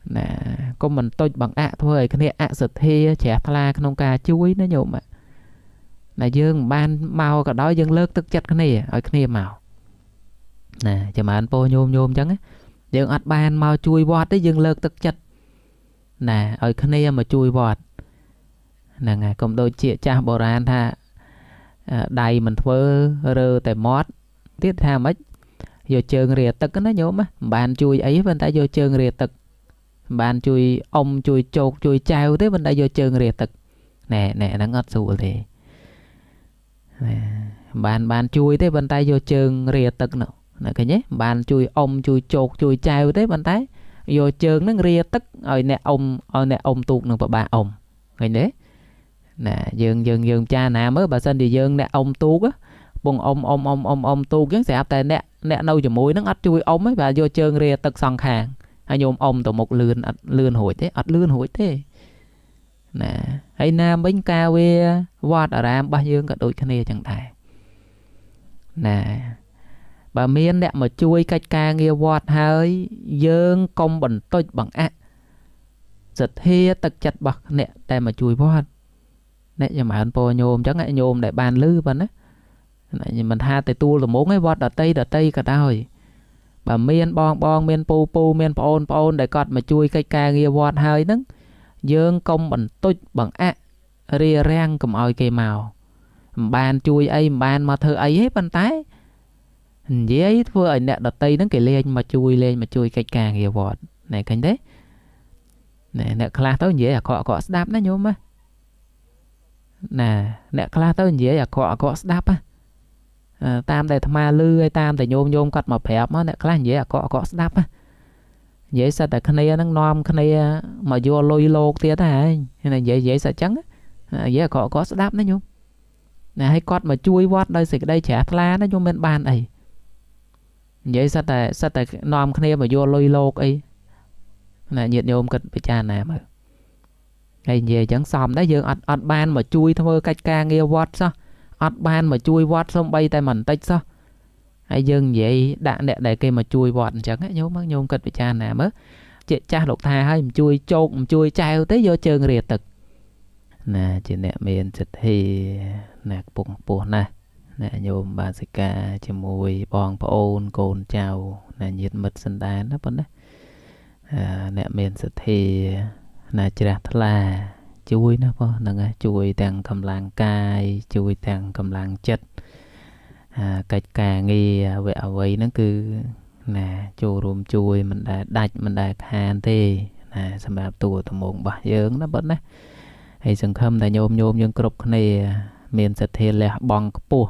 nè có mình tôi bằng ạ thôi cái này ạ sật thê trẻ thla không ca chuối nó nhộm ạ là dương ban mau cả đó dương lớt tức chất cái này ở cái này màu nè cho mà anh po nhôm nhôm chẳng á dương ắt ban mau chui bọt đấy dương lớt tức chất nè ở cái này mà chui bọt nè ngài công đôi chị cha bồ ran tha đầy mình phơ rơ tại mót tiết tha mấy vô chơi rìa tức nó nhôm á bàn chui ấy bên ta vô chơi rìa tức bàn chui ông chui chột chui trao thế bên ta vô chơi rìa tức nè nè nó ngất sụi thì bàn bàn chui thế bên tay vô trường rìa tức nữa nè cái nhé bàn chui ông chui chột chui trao thế bên tay vô trường nó rìa tức ở nè ông tuột nữa bà ông cái đấy nè dương cha nè mới bà sinh thì dương nè ông tuột á bùng ông tuột cái sẽ tại nè nâu cho mũi nó ắt chui ông ấy bà vô trường rìa tức song hàng anh nhôm ông tổ một lươn hồi thế ắt lươn hồi thế nè hay nam bánh cao về vót ở ram bao nhiêu cả đôi cái này chẳng tài nè bà miên nè mà chui cách ca nghe vót hơi dương công bằng tôi bằng ạ giật hê tật chặt bạc nè tại mà chui vót nè nhưng mà anh po nhôm chẳng ngại nhôm để bàn lư bằng á mình ha tại tu là muốn cái vót ở tây cả đôi bà miên bong miên pu miên pon để cọt mà chui cách ca nghe vót hơi nấng dương công bằng tôi bằng ạ ria rang cầm oi cây màu bàn chui ấy bàn mà thơ ấy hết bàn tái dễ ấy vừa ở nè đợt tây nó kể lên mà chui cây càng nhiều vọt này cánh đấy nè nè kla tới dễ à cọ đáp nó nhôm á nè nè kla tới dễ à cọ đáp á tam để tham lư hay tam để nhôm cắt mà phèp á nè kla dễ à cọ đáp á dễ sao tại cái này nó nom cái này mà vô lôi lô tiệt hay là dễ sợ trắng dễ có đáp nó nhung nè hay con mà chui vót đây xịt đây chả la nó nhung bên bàn ấy dễ sao tại nom cái này mà vô lôi lô ấy là nhiệt nhôm cần phải cha nè mà hay về chẳng xòm đấy dương ọt ban mà chui thôi cách ca nghe vót sao ọt ban mà chui vót xong bay tay mình tách sao hay dương vậy đạn đệ để cây mà chui vọt chẳng á nhôm cật bị cha nè mới chị cha lục tha hay chui chột chui trao tới vô chơi rìa tực nè chị nè miền chật thì nè buồn nè nhôm bà sĩ ca chị mùi bong ôn cồn chào nè nhiệt mật sân đá đó vẫn đấy nè miền chật thì nè chị đặt là chui nó có nè chui tăng cầm làng cai chui tăng cầm làng chất cách cà nghi vậy nó cứ nè chu rùm chui mình đã đạch mình đã hàn thì nè xem là tù tù mộng bà dưỡng nó vẫn đấy hay sừng khâm là nhôm nhưng cục này miền sạch thì là bong cua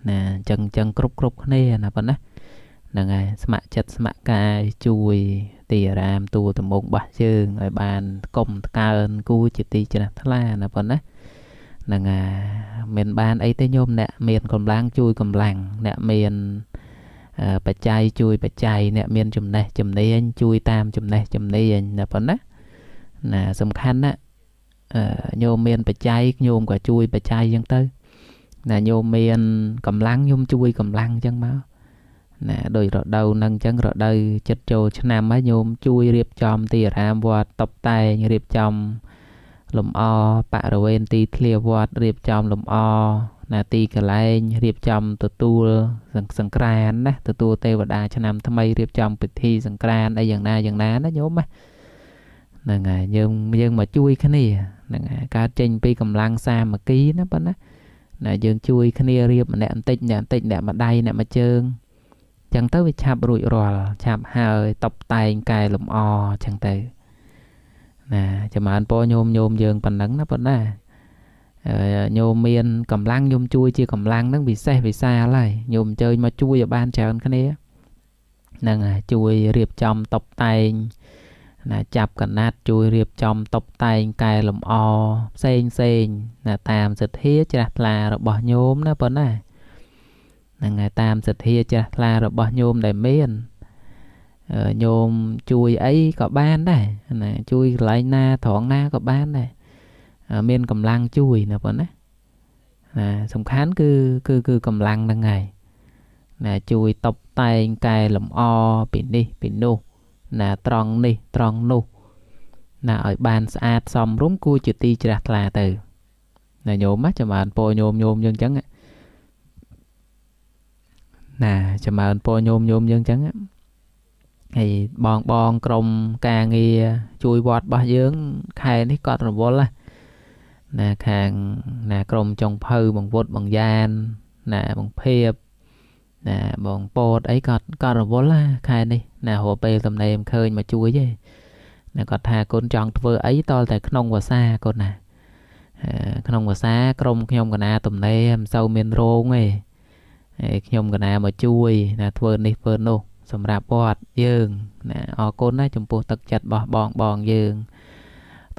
nè chân cục này là vẫn đấy là ngày smạ chất smạ cài chui tì ram tù tù mộng bà dưỡng ở bàn công ca ơn cu chỉ tì chỉ là thất là vẫn đấy là miền ban ấy tới nhôm nè miền còn lang chui còn lằng nè miền bạch chay chui bạch chay nè miền chùm này anh chui tam chùm này anh là vẫn đấy nè sầm khăn á nhôm miền bạch chay nhôm cả chui bạch chay dân tới nè nhôm miền cầm lăng nhôm chui cầm lăng chân máu nè đôi rõ đầu nâng chân rõ đời chất trâu chân nam á nhôm chui riệp chòm tì ram và tập tay riệp chòm lùm o bạ rồi en tì clear vọt riệp chòm lùm o nà tì cả lại riệp chòm từ tu sừng cran đó từ tu tê và đà cho nam tham mây riệp chòm bị thi sừng cran đây dần na nó nhốm á nè ngài nhưng mà chui cái này nè ngài ca trình pi cầm lang xa mà ký nó bắn á nè dương chui cái này riệp mà nè tịnh nè mà đây nè mà trơn chẳng tới bị chạp rụi rò chạp hơi tóc tay cài lùm o chẳng tới nè cho mà anh po nhôm dương phần nắng nó vẫn nè nhôm miên cầm lăng nhôm chui chia cầm lăng nó bị xa lại nhôm chơi mà chui ở ban chào cái này nè chui riệp trong tóc tay nè chạp cả nát chui riệp trong tóc tay cài lùm o xên nè tam giật hía chặt là rồi bỏ nhôm nó vẫn nè nè tam giật hía chặt là rồi bỏ nhôm để miên nhôm chui ấy có ban đây nè chui lại na thoáng na có ban đây miên cầm lăng chui nè vẫn đấy nè sông khán cứ cầm lăng đang ngày nè chui tóc tay cài lùm o pin đi pin nu nè tròn nu ណាឲ្យបានស្អាតសមរម្យគួរជាទីជ្រះថ្លាទៅណាញោមចាំបានពោញោមយើងចឹងណាចាំបានពោញោមយើងចឹងហើយបងក្រុមការងារជួយវត្តរបស់យើងខែនេះក៏រវល់ណាខាងណាក្រុមចុងភៅបងវុតបងយ៉ានណាបងភៀបណាបងពោតអីក៏រវល់ខែនេះណារហូតពេលតំណេមឃើញមកជួយទេណាគាត់ថាកូនចង់ធ្វើអីតលតែក្នុងភាសាកូនណាក្នុងភាសាក្រុមខ្ញុំកណាតំណេមមិនសូវមានរោងទេហើយខ្ញុំកណាមកជួយណាធ្វើនេះធ្វើនោះសម្រាប់វត្តយើងណាអរគុណណាចំពោះទឹកចិត្តរបស់បងយើង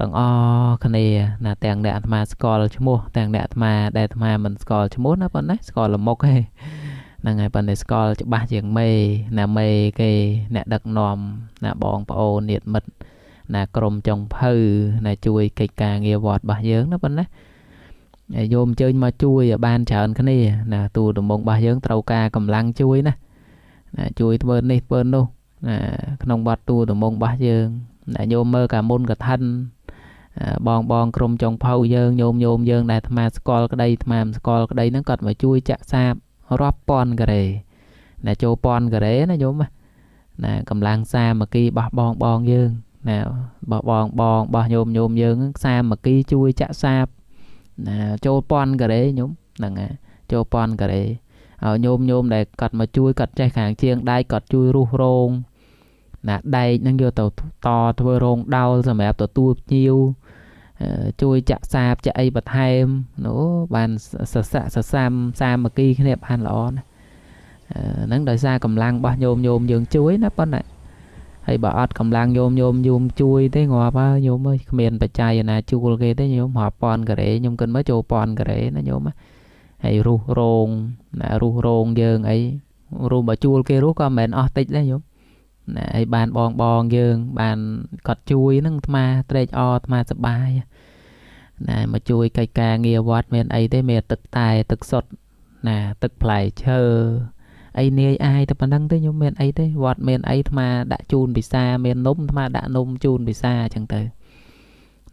ទាំងអស់គ្នាណាទាំងអ្នកអាត្មាស្គាល់ឈ្មោះទាំងអ្នកអាត្មាដែលអាត្មាមិនស្គាល់ឈ្មោះណាប៉ុណ្ណាស្គាល់លមុខទេហ្នឹងហើយប៉ុន្តែស្គាល់ច្បាស់ជាងមេណាមេគេអ្នកដឹកនាំណាបងប្អូនញាតិមិត្តណាក្រុមចុងភៅណាជួយកិច្ចការងារវត្តរបស់យើងណាប៉ុណ្ណាហើយយោមអញ្ជើញមកជួយឲ្យបានច្រើនគ្នាណាទូដំបងរបស់យើងត្រូវការកម្លាំងជួយណាជួយធ្វើនេះធ្វើនោះណាក្នុងវត្តទូដំបងរបស់យើងណាយោមមើលកាមុនកឋិនបងក្រុមចុងភៅយើងញោមយើងដែលអាត្មាស្គាល់ក្តីអាត្មាមិនស្គាល់ក្តីហ្នឹងគាត់មកជួយចាក់សាបរាប់ពាន់ការ៉េណាចូលពាន់ការ៉េណាញោមណាកម្លាំងសាមគ្គីរបស់បងយើងណារបស់ញោមយើងសាមគ្គីជួយចាក់សាបណាចូលពាន់ការ៉េញោមហ្នឹងចូលពាន់ការ៉េហើយញោមដែលគាត់មកជួយគាត់ចេះខាងជាងដៃគាត់ជួយរុះរោងណាដែកហ្នឹងយកទៅតធ្វើរោងដោលសម្រាប់ទទួលភ្ញៀវជួយចាក់សាបចាក់អីបន្ថែមនោះបានសសាមសាមគ្គីគ្នាបានល្អណាហ្នឹងដោយសារកម្លាំងរបស់ញោមយើងជួយណាប៉ុន្តែហើយបើអត់កម្លាំងញោមជួយទេងាប់ហើយញោមអើយគ្មានបច្ច័យណាជួលគេទេញោមរាប់ពាន់ការ៉េខ្ញុំគិតមើលចូលពាន់ការ៉េណាញោមហើយរុះរោងណារុះរោងយើងអីរុះបើជួលគេរុះក៏មិនមែនអស់តិចដែរញោមណាហើយបានបងយើងបានគាត់ជួយហ្នឹងអាត្មាត្រេកអរអាត្មាសប្បាយណាមកជួយកិច្ចការងារវត្តមានអីទេមានទឹកតែទឹកសុទ្ធណាទឹកផ្លែឈើអីនាយអាយតែប៉ុណ្្នឹងទេញោមមានអីទេវត្តមានអីអាត្មាដាក់ជូនពិសាមាននំអាត្មាដាក់នំជូនពិសាអញ្ចឹងទៅ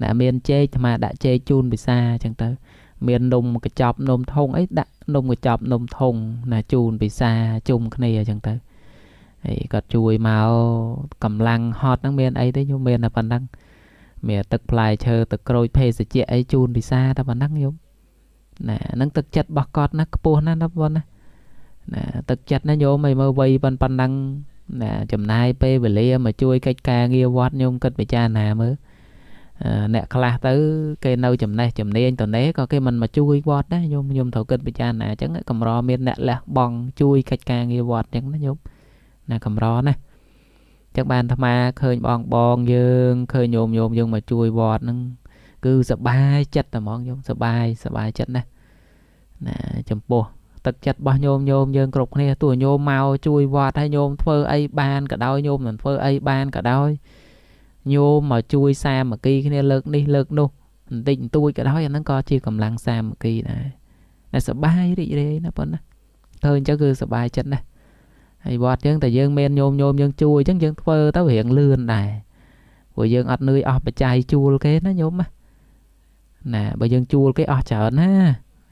ណាមានចេកអាត្មាដាក់ចេកជូនពិសាអញ្ចឹងទៅមាននំកញ្ចប់នំធុងអីដាក់នំកញ្ចប់នំធុងណាជូនពិសាជុំគ្នាអញ្ចឹងទៅហើយគាត់ជួយមកកម្លាំងហត់ហ្នឹងមានអីទេញោមមានតែប៉ុណ្ណឹងមានទឹកផ្លែឈើទឹកក្រូចភេសជ្ជៈអីជូនពិសាតែប៉ុណ្ណឹងញោមណាហ្នឹងទឹកចិត្តរបស់គាត់ណាខ្ពស់ណាស់ណាបងណាទឹកចិត្តណាញោមឲ្យមើលវ័យប៉ុណ្ណឹងណាចំណាយពេលវេលាមកជួយកិច្ចការងារវត្តញោមគិតពិចារណាមើលអ្នកខ្លះទៅគេនៅចំណេះជំនាញតនេះក៏គេមិនមកជួយវត្តដែរញោមត្រូវគិតពិចារណាអញ្ចឹងកម្រមានអ្នកលះបង់ជួយកិច្ចការងារវត្តអញ្ចឹងណាញោមណាកម្រណាចឹងបានអាត្មាឃើញបងយើងឃើញញោមយើងមកជួយវត្តហ្នឹងគឺសប្បាយចិត្តតែហ្មងញោមសប្បាយចិត្តណាណាចំពោះទឹកចិត្តរបស់ញោមយើងគ្រប់គ្នាទោះញោមមកជួយវត្តហើយញោមធ្វើអីបានក៏ដោយញោមមិនធ្វើអីបានក៏ដោយញោមមកជួយសាមគ្គីគ្នាលើកនេះលើកនោះបន្តិចបន្តួចក៏ដោយអាហ្នឹងក៏ជាកម្លាំងសាមគ្គីដែរតែសប្បាយរីករាយណាប៉ុណ្ណាឃើញអញ្ចឹងគឺសប្បាយចិត្តណាហើយវត្តយើងតែយើងមានញោមយើងជួយអញ្ចឹងយើងធ្វើទៅរៀងលឿនដែរព្រោះយើងអត់នឿយអស់បច្ច័យជួលគេណាញោមណាបើយើងជួលគេអស់ច្រើនណា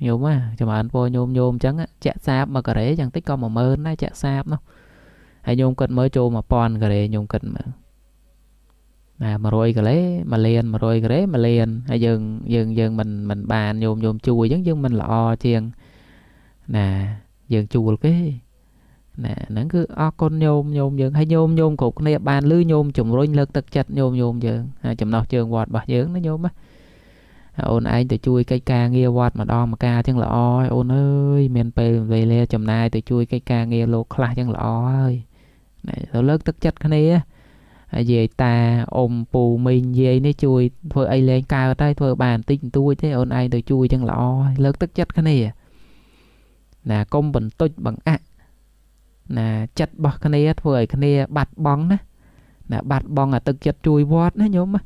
ញោមចម្រើនពោញោមអញ្ចឹងចាក់សាប1ការ៉េយ៉ាងតិចក៏10000ដែរចាក់សាបនោះហើយញោមគិតមើលចូល1000ការ៉េញោមគិតមើលណា100ការ៉េ1លាន100ការ៉េ1លានហើយយើងមិនបានញោមជួយអញ្ចឹងយើងមិនល្អជាងណាយើងជួលគេណាហ្នឹងគឺអរគុណញោមយើងហើយញោមគ្រប់គ្នាបានលឺញោមជំរុញលើកទឹកចិត្តញោមយើងហើយចំណោះជើងវត្តរបស់យើងណាញោមអូនឯងទៅជួយកិច្ចការងារវត្តម្ដងម្កាលចឹងល្អហើយអូនអើយមានពេលវេលាចំណាយទៅជួយកិច្ចការងារលោកខ្លះចឹងល្អហើយទៅលើកទឹកចិត្តគ្នាហើយយាយតាអ៊ំពូមីងយាយនេះជួយធ្វើអីលែងកើតហើយធ្វើបានបន្តិចបន្តួចទេអូនឯងទៅជួយចឹងល្អហើយលើកទឹកចិត្តគ្នាណាកុំបន្ទុចបង្អាក់ណាចិត្តរបស់គ្នាធ្វើឲ្យគ្នាបាត់បង់ណាបាត់បង់អាទឹកចិត្តជួយវត្តណាញោម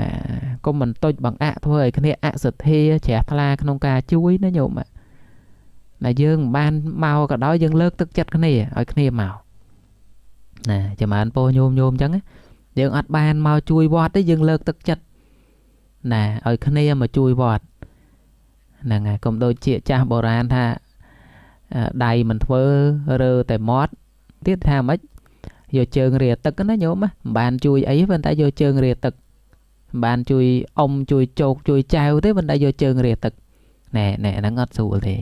ណាកុំបន្ទុចបង្អាក់ធ្វើឲ្យគ្នាអសទ្ធាជ្រះថ្លាក្នុងការជួយណាញោមណាយើងមិនបានមកក៏ដោយយើងលើកទឹកចិត្តគ្នាឲ្យគ្នាមកណាចម្រើនពោញោមអញ្ចឹង យើងអត់បានមកជួយវត្តទេយើងលើកទឹកចិត្តណាឲ្យគ្នាមកជួយវត្តហ្នឹងហើយកុំដូចជាចាស់បុរាណថាដៃមិនធ្វើរើតែមាត់ទៀតថាម៉េចយកជើងរាទឹកណាញោមមិនបានជួយអីប៉ុន្តែយកជើងរាទឹកបានជួយអ៊ំជួយជោកជួយចៅទេប៉ុន្តែយកជើងរាទឹកណែហ្នឹងអត់ស្រួលទេ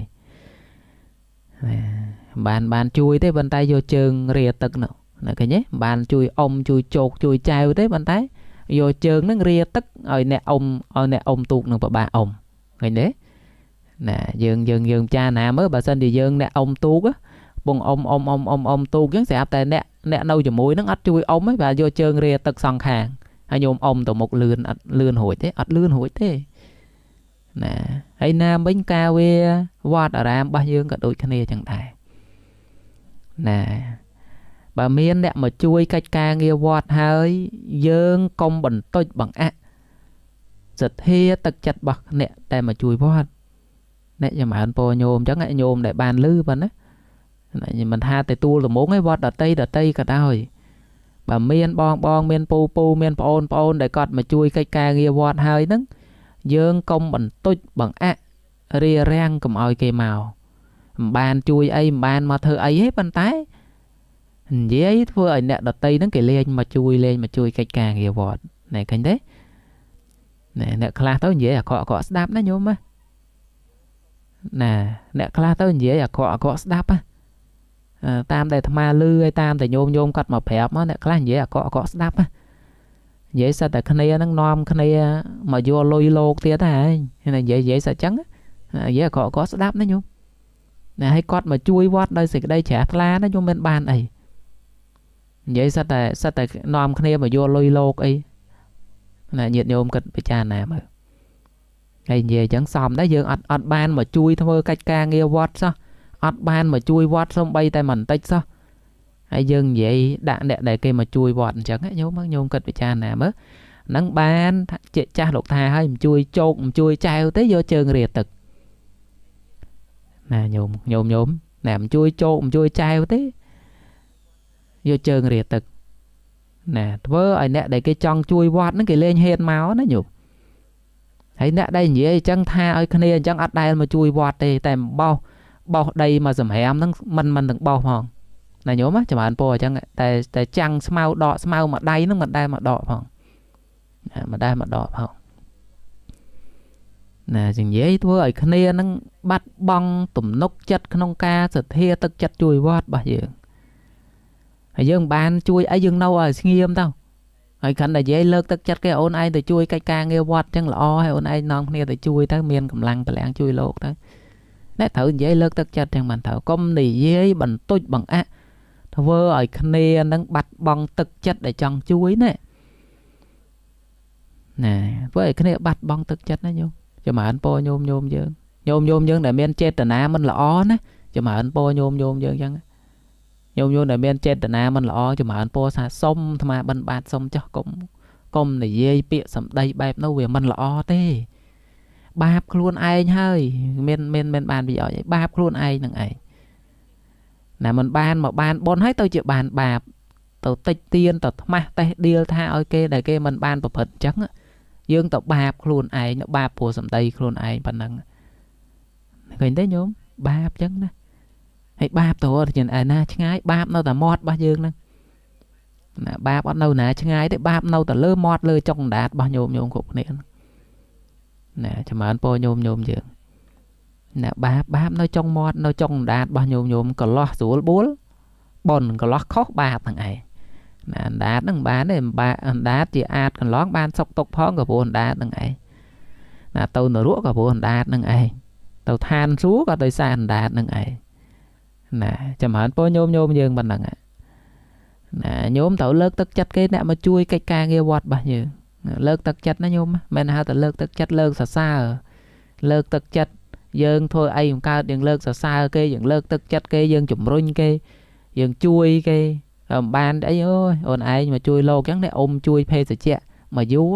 បានជួយទេប៉ុន្តែយកជើងរាទឹកនោះណាឃើញទេបានជួយអ៊ំជួយជោកជួយចៅទេប៉ុន្តែយកជើងហ្នឹងរាទឹកឲ្យអ្នកអ៊ំទូកនឹងប្របាអ៊ំឃើញទេណាយើងចាណាមើលបើសិនជាយើងអ្នកអ៊ំទូកបងអ៊ំទូកអញ្ចឹងស្រាប់តែអ្នកនៅជាមួយហ្នឹងអត់ជួយអ៊ំទេបាទយកជើងរាទឹកសងខាងហើយញោមអ៊ំទៅមុខលឿនអត់លឿនរួចទេអត់លឿនរួចទេណាហើយណាមិញការវាវត្តអារាមរបស់យើងក៏ដូចគ្នាចឹងដែរណាបើមានអ្នកមកជួយកិច្ចការងារវត្តហើយយើងកុំបន្តិចបង្អាក់សទ្ធាទឹកចិត្តរបស់អ្នកតែមកជួយវត្តអ្នកចម្រើនពរញោមចឹងញោមដែលបានលឺប៉ុណ្ណាមិនថាតែទួលដំងឯវត្តដតីក៏ដោយបើមានបងមានពូមានប្អូនដែលគាត់មកជួយកិច្ចការងារវត្តហើយហ្នឹងយើងកុំបន្តិចបង្អាក់រារាំងកុំឲ្យគេមកមិនបានជួយអីមិនបានមកធ្វើអីទេប៉ុន្តែនិយាយធ្វើឲ្យអ្នកដតីហ្នឹងគេលេងមកជួយកិច្ចការងារវត្តណែឃើញទេណែអ្នកខ្លះទៅនិយាយអាក្រក់ស្ដាប់ណាញោមណាអ្នកខ្លះទៅនិយាយអាក្រក់ស្ដាប់តាមដែលអាត្មាលឺហើយតាមតែញោមគាត់មកប្រាប់មកអ្នកខ្លះនិយាយអាក្រក់ស្ដាប់និយាយសិតតែគ្នាហ្នឹងនាំគ្នាមកយកលុយលោកទៀតហើយនិយាយសិតចឹងនិយាយអាក្រក់ស្ដាប់ណាញោមណាឲ្យគាត់មកជួយវត្តដោយសេចក្តីជ្រះថ្លាណាញោមមិនបានអីនិយាយសិតតែនាំគ្នាមកយកលុយលោកអីណាញាតិញោមគិតពិចារណាមើលហើយនិយាយចឹងសមដែរយើងអត់បានមកជួយធ្វើកិច្ចការងារវត្តសោះអត់បានមកជួយវត្តសំបីតែបន្តិចសោះហើយយើងនិយាយដាក់អ្នកដែលគេមកជួយវត្តអញ្ចឹងញោមគិតពិចារណាមើលហ្នឹងបានជាចាស់លោកថាឲ្យមិនជួយជោកមិនជួយចែវទេយកជើងរាទឹកណាញោមណាមិនជួយជោកមិនជួយចែវទេយកជើងរាទឹកណាធ្វើឲ្យអ្នកដែលគេចង់ជួយវត្តហ្នឹងគេលេងហេតុមកណាញោមហើយអ្នកដែលនិយាយអញ្ចឹងថាឲ្យគ្នាអញ្ចឹងអត់ដែលមកជួយវត្តទេតែបោសដីមកសម្រាមហ្នឹងមិនទាំងបោសផងណាញោមចម្រើនពរអញ្ចឹងតែចាំងស្មៅដកស្មៅមួយដៃហ្នឹងមិនដែលមកដកផងណានិយាយធ្វើឲ្យគ្នាហ្នឹងបាត់បង់ទំនុកចិត្តក្នុងការសទ្ធាទឹកចិត្តជួយវត្តរបស់យើងហើយយើងបានជួយអីយើងនៅឲ្យស្ងៀមទៅហើយគ្រាន់តែនិយាយលើកទឹកចិត្តគេអូនឯងទៅជួយកិច្ចការងារវត្តចឹងល្អហើយអូនឯងនាំគ្នាទៅជួយទៅមានកម្លាំងពលំជួយលោកទៅអ្នកត្រូវនិយាយលើកទឹកចិត្តចឹងបានទៅកុំនិយាយបន្តិចបង្អាក់ធ្វើឲ្យគ្នានឹងបាត់បង់ទឹកចិត្តដែលចង់ជួយណាធ្វើឲ្យគ្នាបាត់បង់ទឹកចិត្តណាញោមចម្រើនពរញោមយើងដែលមានចេតនាមិនល្អណាចម្រើនពរញោមយើងចឹងញោមដែលមានចេតនាមិនល្អចម្រើនពរថាសុំអាត្មាបិណ្ឌបាតសុំចុះកុំនិយាយពាក្យសម្ដីបែបនោះវាមិនល្អទេបាបខ្លួនឯងហើយមានបានប្រយោជន៍បាបខ្លួនឯងនឹងឯងណាមិនបានមកបានបុណ្យហើយទៅជាបានបាបទៅតិចទៀនទៅថ្មាស់តេះដៀលថាឲ្យគេដែលគេមិនបានប្រព្រឹត្តអញ្ចឹងយើងទៅបាបខ្លួនឯងបាបព្រោះសម្ដីខ្លួនឯងប៉ុណ្ណឹងឃើញទេញោមបាបអញ្ចឹងណាហើយបាបទៅរត់ជាឯណាឆ្ងាយបាបនៅតែមាត់របស់យើងហ្នឹងណាបាបអត់នៅណាឆ្ងាយទេបាបនៅតែលើមាត់លើចុងដាតរបស់ញោមគ្រប់គ្នាណាចម្រើនពរញោមយើងណាបាបនៅចុងមាត់នៅចុងដាតរបស់ញោមកន្លោះស្រួលបួលបនកន្លោះខុសបាបហ្នឹងឯងណាអណ្ដាតហ្នឹងបានទេអណ្ដាតជាអាចកន្លងបានសុកទុកផងក៏ព្រោះអណ្ដាតហ្នឹងឯងណាទៅនរកក៏ព្រោះអណ្ដាតហ្នឹងឯងទៅឋានសួគ៌ក៏ដោយសារអណ្ដាតហ្នឹងឯងណាចម្រើនពរញោមយើងប៉ុណ្ណឹងណាញោមត្រូវលើកទឹកចិត្តគេអ្នកមកជួយកិច្ចការងារវត្តរបស់យើងលើកទឹកចិត្តណាញោមមិនហៅតែលើកទឹកចិត្តលើកសរសើរលើកទឹកចិត្តយើងធ្វើអីមិនកើតយើងលើកសរសើរគេយើងលើកទឹកចិត្តគេយើងជំរុញគេយើងជួយគេមិនបានអីអូយអូនឯងមកជួយលោកអញ្ចឹងនេះអ៊ំជួយភេសជ្ជៈមកយូរ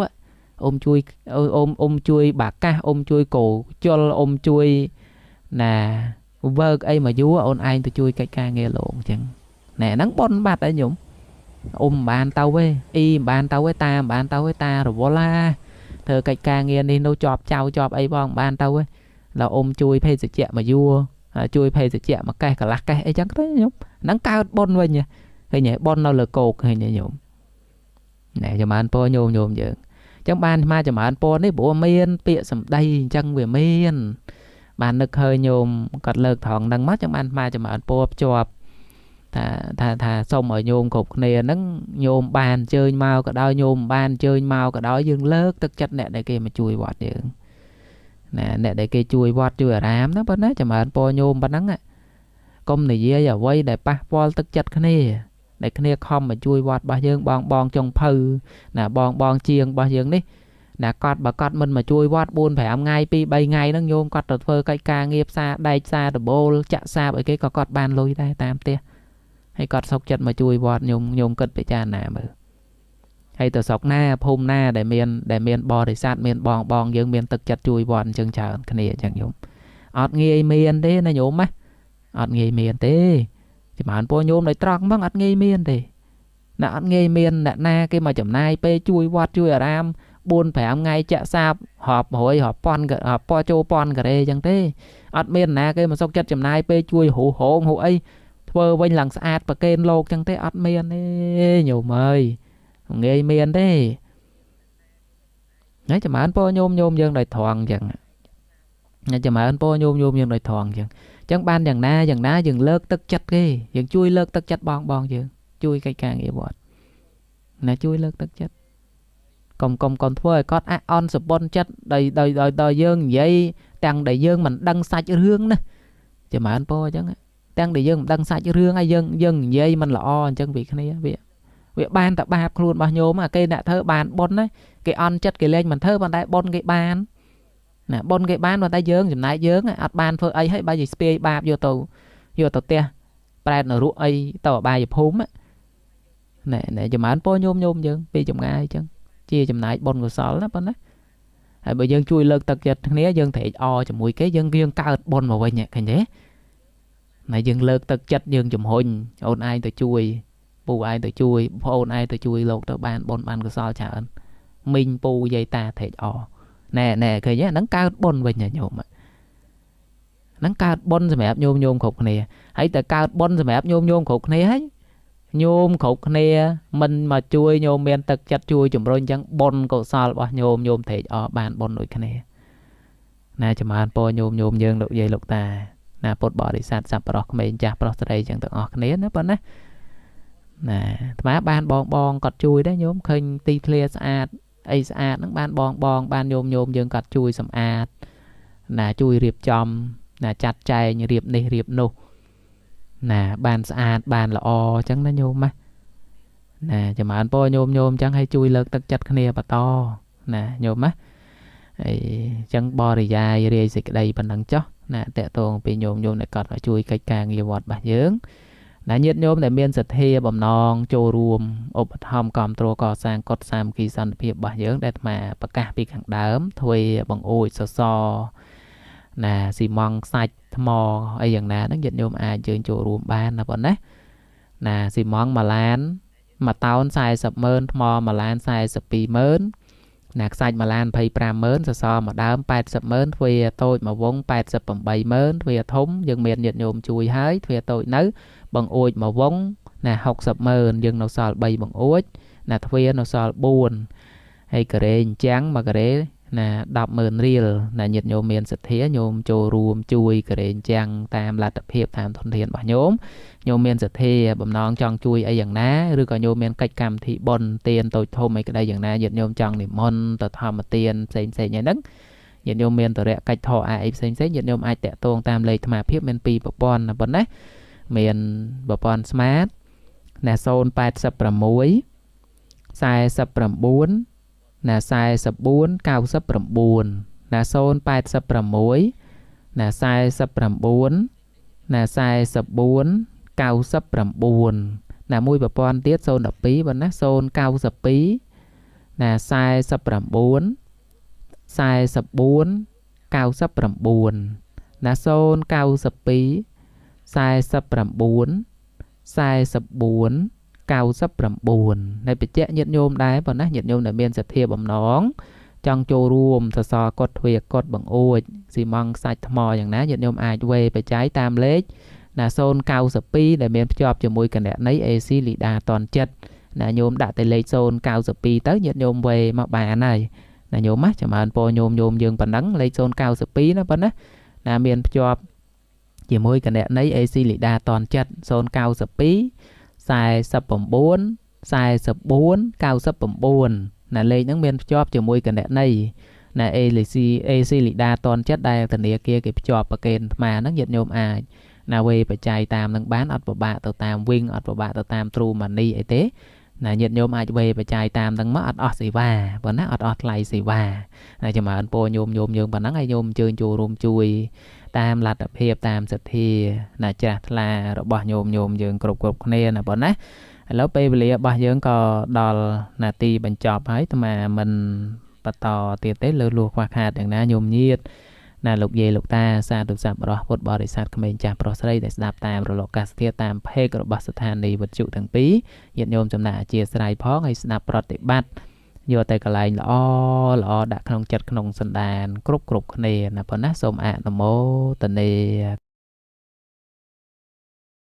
អ៊ំជួយបាកាសអ៊ំជួយកោជុលអ៊ំជួយណាវើកអីមកយូរអូនឯងទៅជួយកិច្ចការងារលោកអញ្ចឹងណែហ្នឹងប៉ុនបាត់ហើយញោម bán tao với y bán tao với ta rồi vô la thơ cách ca nghe đi nô chọp chào chọp ấy bong bán tao với là chui phê sẽ chẹ mà vua chui phê sẽ chẹ mà cái cả lắc cái ấy chẳng thế nhung nắng cao bon vậy nhỉ hay nhỉ bon nó là cột hay nhỉ nhung nè cho mà anh po nhôm vậy chẳng ban mà cho mà anh po đấy bộ miên bịa sầm đây chẳng về miên bạn được hơi nhôm cật lực thòng đang mắt chẳng ban mà cho mà anh po chọp thà xong ở nhôm cục này nắng nhôm bàn chơi mau cả đôi nhôm bàn chơi mau cả đôi dương lớt tức chất nè để kia mà chui bọt vậy nè để kia chui bọt chui ở rám đó bên đó cho mà anh po nhôm bên nắng á công này dễ giờ quay để pa pol tức chất cái này để cái này không mà chui bọt bao dương bong trong phư nè bong chiêng bao dương đi nè bà cọt mình mà chui bọt buôn phải am ngay pi 3 ngày nó nhôm cọt được phơi cây ca nghiệp xa đây xa được bô chạ xa bởi cái cọt bàn lôi đây tam tia hay cọt sọc chật mà chui bọt nhôm cất bị cha nè mà hay từ sọc na phum na để miền bò để sát miền bong dương miền tức chật chui bọt chừng chờ cái này chẳng nhôm ọt nghe miền thế này nhôm á ọt nghe miền thế thì mà anh po nhôm này trăng bằng ọt nghe miền thì nè ọt nghe miền nè na cái mà chấm nai pe chui bọt chui ở ram buôn phải am ngay chạ sạp họp pon họp po châu pon cái đây chẳng thế ọt miền nè cái mà sọc chật chấm nai pe chui hổ ấy vơ vinh lằng sạch và kênh lột chẳng thế ọt miền ấy nhiều mời nghe miền đấy nãy cho mà anh po nhôm dân đời thoảng chẳng nãy cho mà anh po nhôm dân đời thoảng chẳng ban chẳng na dừng lợt tức chất cái dừng chui lợt tức chất bong dừng chui cây càng nghĩa bọt nè chui lợt tức chất còn thôi có on spon chất đời dương vậy tăng đầy dương mình đăng sạch hương nè cho mà anh po chẳng đang để dân đăng sai rương ai dân dây mình là o chân việc này việc ban tập ba luôn bao nhiêu mà cây nè thơ bàn bon đấy cái on chất cái lên mình thơ bàn tay bon cái bàn nè bon cái bàn bàn tay dướng chừng nãy dướng ắt bàn phơi ấy hay bao giờ spray ba vô tàu tia bàn ở ruộng ấy tàu ba giờ húm á nè chừng mà anh po nhôm dướng bị chừng ai chân chia chừng nãy bon của sỏi đó bên đấy bây giờ chui lợt tật chật né dân thể o chừng mũi cái dân riêng cao bon mà vậy nhẹ cái nhé này dừng lợt tật chất dừng chùm hôn ôn ai tới chui bù ai tới chui ôn ai tới chui lột tới ban của sao chả ơn mình bù dây ta thể nè cái nhé nắng cao bon về nhà nhôm nắng cao bon rồi mẹ áp nhôm khục nè hãy tại cao bon rồi mẹ áp nhôm khục nè ấy nhôm khục nè mình mà chui nhôm miền tật chất chui chùm rồi chẳng bon của sao bỏ nhôm thể ban bon rồi cái này nè chùm ăn po nhôm dương độ dây lục ta nè bột bỏ để sạt sập bọt mình chả bọt đây chẳng tự ngọt nế nữa bên đấy nè má ban bong cọt chui đấy nhôm khinh ti clear sạt ấy sạt nó ban bong ban nhôm dương cọt chui sầm ạt nè chui riệp chòm nè chặt chay như riệp này riệp nô nè ban sạt ban là o chẳng nó nhôm mà nè cho mà ăn po nhôm chẳng hay chui lợt tật chặt kia bà to nè nhôm á chẳng bò thì dài rồi dịch đây bằng đằng chó nè tệ tuồng bị nhôm này còn phải chui cách càng nhiều vật bà dưỡng nè nhiệt nhôm để miên giật hê bầm non trô ruộng ốp hòm cầm trô cò sang cột sam kỳ sân phiệp bà dưỡng để mà bà cả bị càng đớm thuê bằng ôi so nè xì măng sạch mò ấy dạng nè nó nhiệt nhôm ai chơi trô ruộng ban là bọn đấy nè xì măng mà lan mà tao xài sập mơn mò mà lan xài sập pì mơn nạc sạch mà lan pay pram mớn so mà đám 80 mớn thuê tôi mà vốn 87 mớn thuê thúng dân miền nhiệt nhôm chui hái thuê tôi nấu bằng ôi mà vốn nè học sập mơn dân nó so bay bằng ôi nè thuê nó so buồn hay kể trắng mà kể nè đọc mơn riêng nè nhiệt nhôm miền sạch thế nhôm trồ ruộng chui kể trắng tam là tập hiệp tham thuần thiện bảo nhôm miền sạch thế bầm non trong chui ấy dạng ná rồi có nhôm miền cách cầm thị bon tiền tôi thô mấy cái đây dạng ná nhiệt nhôm trong thì mon tờ thò mà tiền xây nhảy nấng nhiệt nhôm miền tờ rẽ cách thọ ai xây nhiệt nhôm ai tẹt tuông tam lấy mà hiệp miền pi bọc bon là bon đấy miền bọc bon smart nè zone 80 muối sai sập 4 nè sai sập 4 cao sập 9 nè zone 80 muối nè sai sập 4 nè sai sập 4 cao sập 9 nè mui bờ pon tiết zone đập pí bên nè zone cao sập pí nè sai sập 4 sai sập 4 cao sập 9 nè zone cao sập pí sai sập 4 sai sập 4 99នៃបច្ចៈញាតិញោមដែរប៉ុណ្ណាញាតិញោមដែលមានសទ្ធាបំណងចង់ចូលរួមសសរកត់ទ្វាកត់បង្អួចស៊ីម៉ង់ខ្សាច់ថ្មយ៉ាងណាញាតិញោមអាចវេបច្ច័យតាមលេខណា092ដែលមានភ្ជាប់ជាមួយគណនី AC Lida តនចិត្តណាញោមដាក់តែលេខ092ទៅញាតិញោមវេមកបានហើយណាញោមចាំបានពោញោមយើងប៉ុណ្ណឹងលេខ092ណាប៉ុណ្ណាណាមានភ្ជាប់ជាមួយគណនី AC Lida តនចិត្ត092 49 44 99ណាលេខហ្នឹងមានភ្ជាប់ជាមួយគណនីណា AC Lida តនចិត្តដែលធនាគារគេភ្ជាប់ប្រកេនអាត្មាហ្នឹងញាតិញោមអាចណាវេបច្ច័យតាមនឹងបានអត់ពិបាកទៅតាមវិញអត់ពិបាកទៅតាម True Money អីទេណាញាតិញោមអាចវេបច្ច័យតាមនឹងមកអត់អស់សេវាប៉ុណ្ណាអត់អស់ថ្លៃសេវាណាចម្រើនពោញោមយើងប៉ុណ្ណឹងហើយញោមអញ្ជើញចូលរួមជួយតាមលទ្ធភាពតាមសទ្ធាណាជ្រះថ្លារបស់ញោមយើងគ្រប់គ្នាណាប៉ុណ្ណាឥឡូវពេលវេលារបស់យើងក៏ដល់នាទីបញ្ចប់ហើយអាត្មាមិនបន្តទៀតទេលើសលួសខ្វះខាតយ៉ាងណាញោមញាតិណាលោកយាយលោកតាសាធុសប្បុរសពុទ្ធបរិស័ទក្មេងចាស់ប្រុសស្រីដែលស្ដាប់តាមរលកកាសធាតុតាមเพจរបស់ស្ថានីយ៍វិទ្យុទាំងពីរញាតិញោមចំណាក់អធ្យាស្រ័យផងហើយស្ដាប់ប្រតិបត្តិយកតែកន្លែងល្អដាក់ក្នុងចិត្តក្នុងសន្តានគ្រប់គ្នាណាប៉ុណ្ណាសូមអនុមោទនា